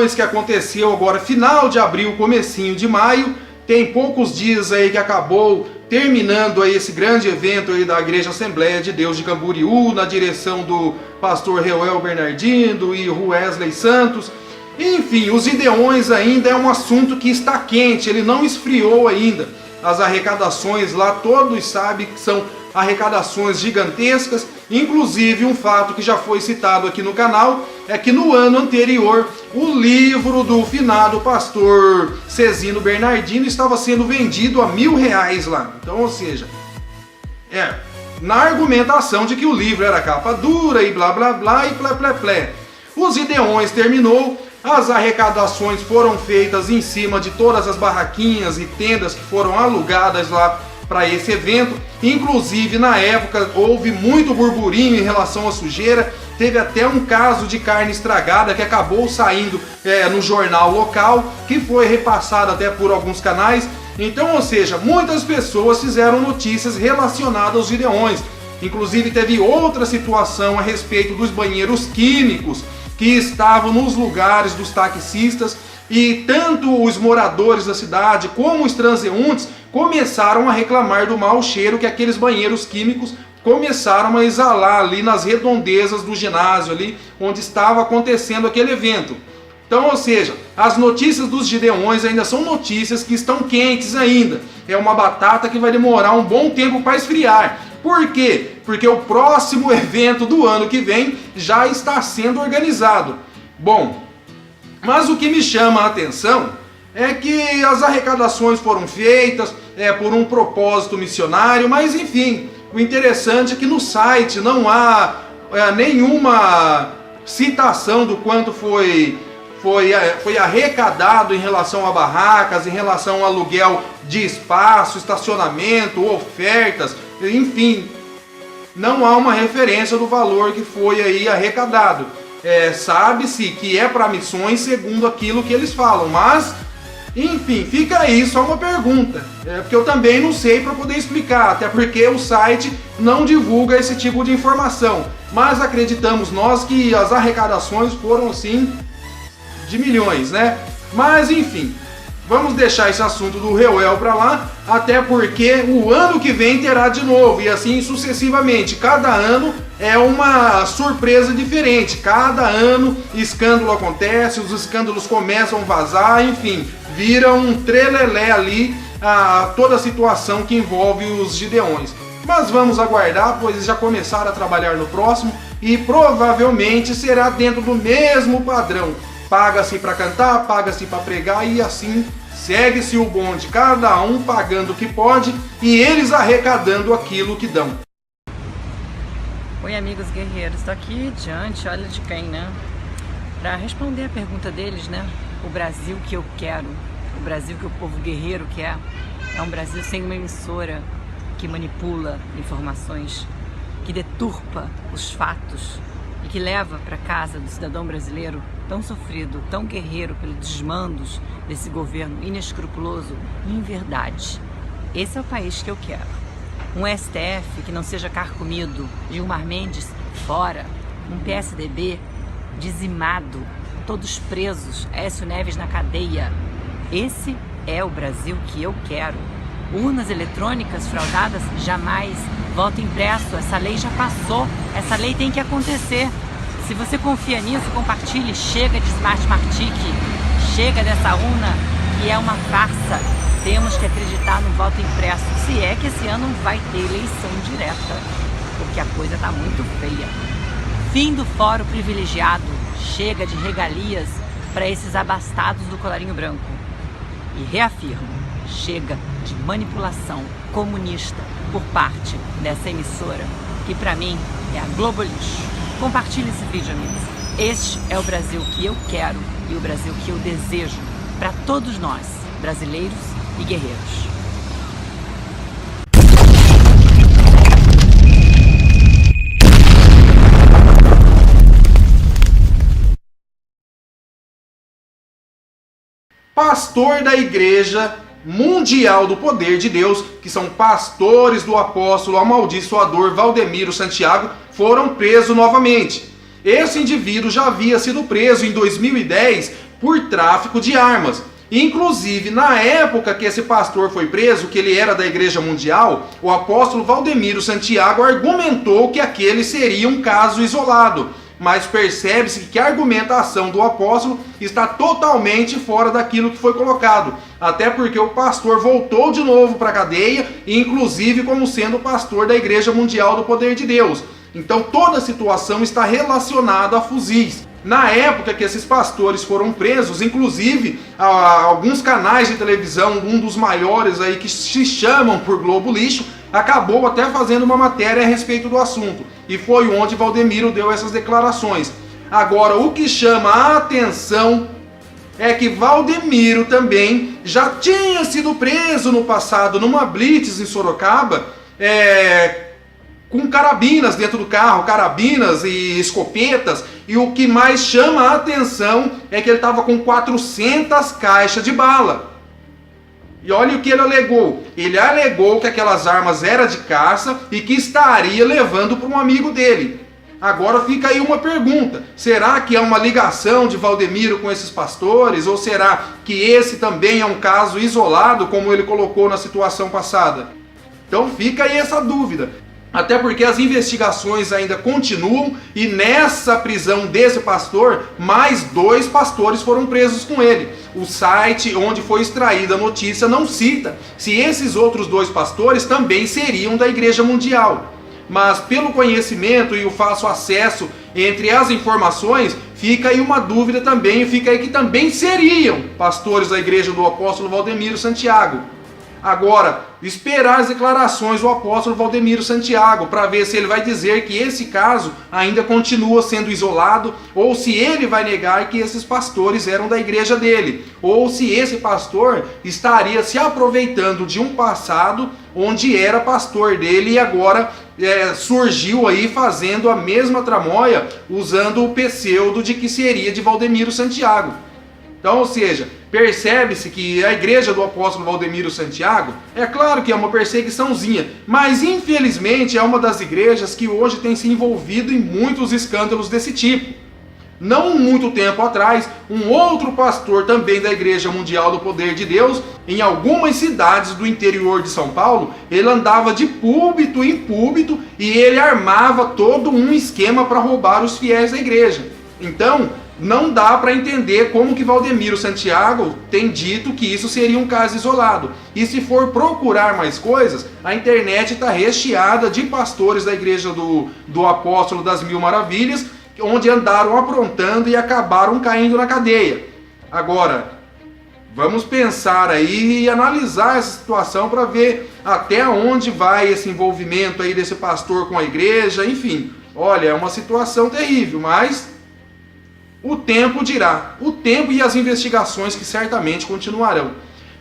Gideões que aconteceu agora final de abril, comecinho de maio. Tem poucos dias aí que acabou terminando aí esse grande evento aí da Igreja Assembleia de Deus de Camboriú, na direção do pastor Reuel Bernardino e Wesley Santos. Enfim, os Gideões ainda é um assunto que está quente, ele não esfriou ainda. As arrecadações lá, todos sabem que são arrecadações gigantescas. Inclusive, um fato que já foi citado aqui no canal é que no ano anterior o livro do finado pastor Cezino Bernardino estava sendo vendido a R$1.000 lá. Então, ou seja, na argumentação de que o livro era capa dura e blá blá blá e plé plé plé. Os Gideões terminou, as arrecadações foram feitas em cima de todas as barraquinhas e tendas que foram alugadas lá para esse evento. Inclusive, na época, houve muito burburinho em relação à sujeira. Teve até um caso de carne estragada que acabou saindo no jornal local, que foi repassado até por alguns canais. Então, ou seja, muitas pessoas fizeram notícias relacionadas aos Gideões. Inclusive, teve outra situação a respeito dos banheiros químicos que estavam nos lugares dos taxistas, e tanto os moradores da cidade como os transeuntes começaram a reclamar do mau cheiro que aqueles banheiros químicos começaram a exalar ali nas redondezas do ginásio, ali onde estava acontecendo aquele evento. Então, ou seja, as notícias dos Gideões ainda são notícias que estão quentes ainda. É uma batata que vai demorar um bom tempo para esfriar. Por quê? Porque o próximo evento do ano que vem já está sendo organizado. Bom, mas o que me chama a atenção é que as arrecadações foram feitas por um propósito missionário, mas enfim, o interessante é que no site não há nenhuma citação do quanto foi arrecadado em relação a barracas, em relação ao aluguel de espaço, estacionamento, ofertas, enfim, não há uma referência do valor que foi aí arrecadado. Sabe-se que é para missões segundo aquilo que eles falam, mas enfim, fica aí só uma pergunta, porque eu também não sei para poder explicar, até porque o site não divulga esse tipo de informação, mas acreditamos nós que as arrecadações foram assim de milhões, né? Mas enfim, vamos deixar esse assunto do Reuel para lá, até porque o ano que vem terá de novo, e assim sucessivamente. Cada ano é uma surpresa diferente, cada ano escândalo acontece, os escândalos começam a vazar, enfim, vira um trelelé ali toda a situação que envolve os Gideões. Mas vamos aguardar, pois eles já começaram a trabalhar no próximo e provavelmente será dentro do mesmo padrão. Paga-se para cantar, paga-se para pregar e assim segue-se o bonde, cada um pagando o que pode e eles arrecadando aquilo que dão. Oi, amigos guerreiros, estou aqui diante, olha de quem, né? Para responder a pergunta deles, né? O Brasil que eu quero, o Brasil que o povo guerreiro quer, é um Brasil sem uma emissora que manipula informações, que deturpa os fatos e que leva para casa do cidadão brasileiro tão sofrido, tão guerreiro pelos desmandos desse governo inescrupuloso, inverdade. Esse é o país que eu quero. Um STF que não seja carcomido, Gilmar Mendes fora, um PSDB dizimado, todos presos, Aécio Neves na cadeia. Esse é o Brasil que eu quero. Urnas eletrônicas fraudadas, jamais. Voto impresso, essa lei já passou, essa lei tem que acontecer. Se você confia nisso, compartilhe. Chega de Smart Martic, chega dessa urna que é uma farsa. Temos que acreditar no voto impresso, se é que esse ano vai ter eleição direta, porque a coisa está muito feia. Fim do fórum privilegiado, chega de regalias para esses abastados do colarinho branco. E reafirmo, chega de manipulação comunista por parte dessa emissora, que para mim é a Globo Lixo. Compartilhe esse vídeo, amigos. Este é o Brasil que eu quero e o Brasil que eu desejo para todos nós, brasileiros e guerreiros. Pastor da Igreja Mundial do Poder de Deus, que são pastores do apóstolo amaldiçoador Valdemiro Santiago, foram presos novamente. Esse indivíduo já havia sido preso em 2010 por tráfico de armas. Inclusive, na época que esse pastor foi preso, que ele era da Igreja Mundial, o apóstolo Valdemiro Santiago argumentou que aquele seria um caso isolado. Mas percebe-se que a argumentação do apóstolo está totalmente fora daquilo que foi colocado. Até porque o pastor voltou de novo para a cadeia, inclusive como sendo pastor da Igreja Mundial do Poder de Deus. Então toda a situação está relacionada a fuzis. Na época que esses pastores foram presos, inclusive alguns canais de televisão, um dos maiores aí que se chamam por Globo Lixo, acabou até fazendo uma matéria a respeito do assunto. E foi onde Valdemiro deu essas declarações. Agora, o que chama a atenção é que Valdemiro também já tinha sido preso no passado numa blitz em Sorocaba, com carabinas dentro do carro, carabinas e escopetas, e o que mais chama a atenção é que ele estava com 400 caixas de bala. E olha o que ele alegou. Ele alegou que aquelas armas eram de caça e que estaria levando para um amigo dele. Agora fica aí uma pergunta. Será que é uma ligação de Valdemiro com esses pastores? Ou será que esse também é um caso isolado, como ele colocou na situação passada? Então fica aí essa dúvida. Até porque as investigações ainda continuam e nessa prisão desse pastor, mais 2 pastores foram presos com ele. O site onde foi extraída a notícia não cita se esses outros 2 pastores também seriam da Igreja Mundial. Mas pelo conhecimento e o fácil acesso entre as informações, fica aí uma dúvida também, fica aí que também seriam pastores da Igreja do Apóstolo Valdemiro Santiago. Agora, esperar as declarações do apóstolo Valdemiro Santiago para ver se ele vai dizer que esse caso ainda continua sendo isolado, ou se ele vai negar que esses pastores eram da igreja dele, ou se esse pastor estaria se aproveitando de um passado onde era pastor dele e agora surgiu aí fazendo a mesma tramóia, usando o pseudo de que seria de Valdemiro Santiago. Então, ou seja, percebe-se que a igreja do apóstolo Valdemiro Santiago, é claro que é uma perseguiçãozinha, mas infelizmente é uma das igrejas que hoje tem se envolvido em muitos escândalos desse tipo. Não muito tempo atrás, um outro pastor também da Igreja Mundial do Poder de Deus, em algumas cidades do interior de São Paulo, ele andava de púlpito em púlpito e ele armava todo um esquema para roubar os fiéis da igreja. Então, não dá para entender como que Valdemiro Santiago tem dito que isso seria um caso isolado. E se for procurar mais coisas, a internet está recheada de pastores da Igreja do Apóstolo das Mil Maravilhas, onde andaram aprontando e acabaram caindo na cadeia. Agora, vamos pensar aí e analisar essa situação para ver até onde vai esse envolvimento aí desse pastor com a igreja, enfim. Olha, é uma situação terrível, mas o tempo dirá. O tempo e as investigações que certamente continuarão.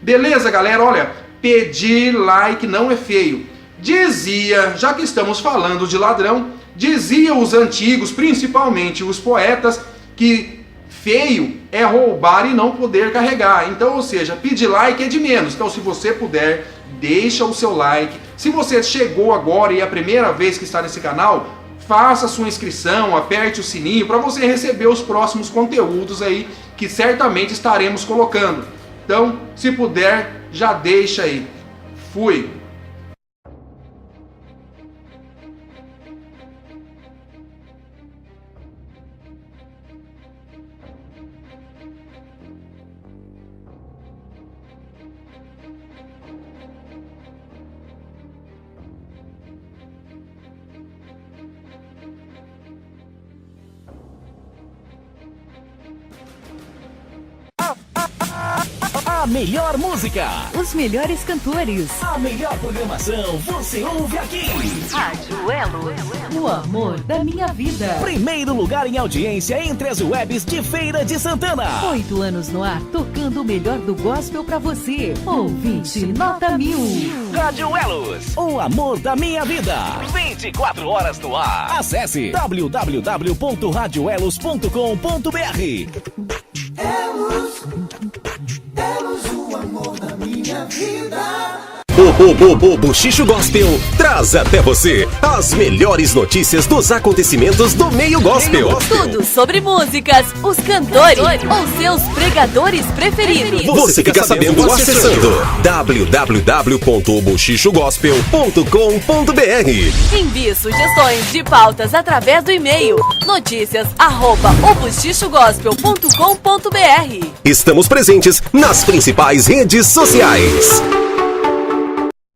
Beleza, galera? Olha, pedir like não é feio. Dizia, já que estamos falando de ladrão, diziam os antigos, principalmente os poetas, que feio é roubar e não poder carregar. Então, ou seja, pedir like é de menos. Então, se você puder, deixa o seu like. Se você chegou agora e é a primeira vez que está nesse canal, faça sua inscrição, aperte o sininho para você receber os próximos conteúdos aí que certamente estaremos colocando. Então, se puder, já deixa aí. Fui! A melhor música, os melhores cantores, a melhor programação você ouve aqui. Rádio Elos, o amor da minha vida. Primeiro lugar em audiência entre as webs de Feira de Santana. 8 anos no ar, tocando o melhor do gospel pra você. Ouvinte nota 1000. Rádio Elos, o amor da minha vida. 24 horas no ar. Acesse www.radioelos.com.br. Elos, o amor da minha vida. O Bochicho Gospel traz até você as melhores notícias dos acontecimentos do meio gospel. Tudo sobre músicas, os cantores ou seus pregadores preferidos. Você fica sabendo acessando www.bochichogospel.com.br. Envie sugestões de pautas através do e-mail noticias@obochichogospel.com.br. Estamos presentes nas principais redes sociais.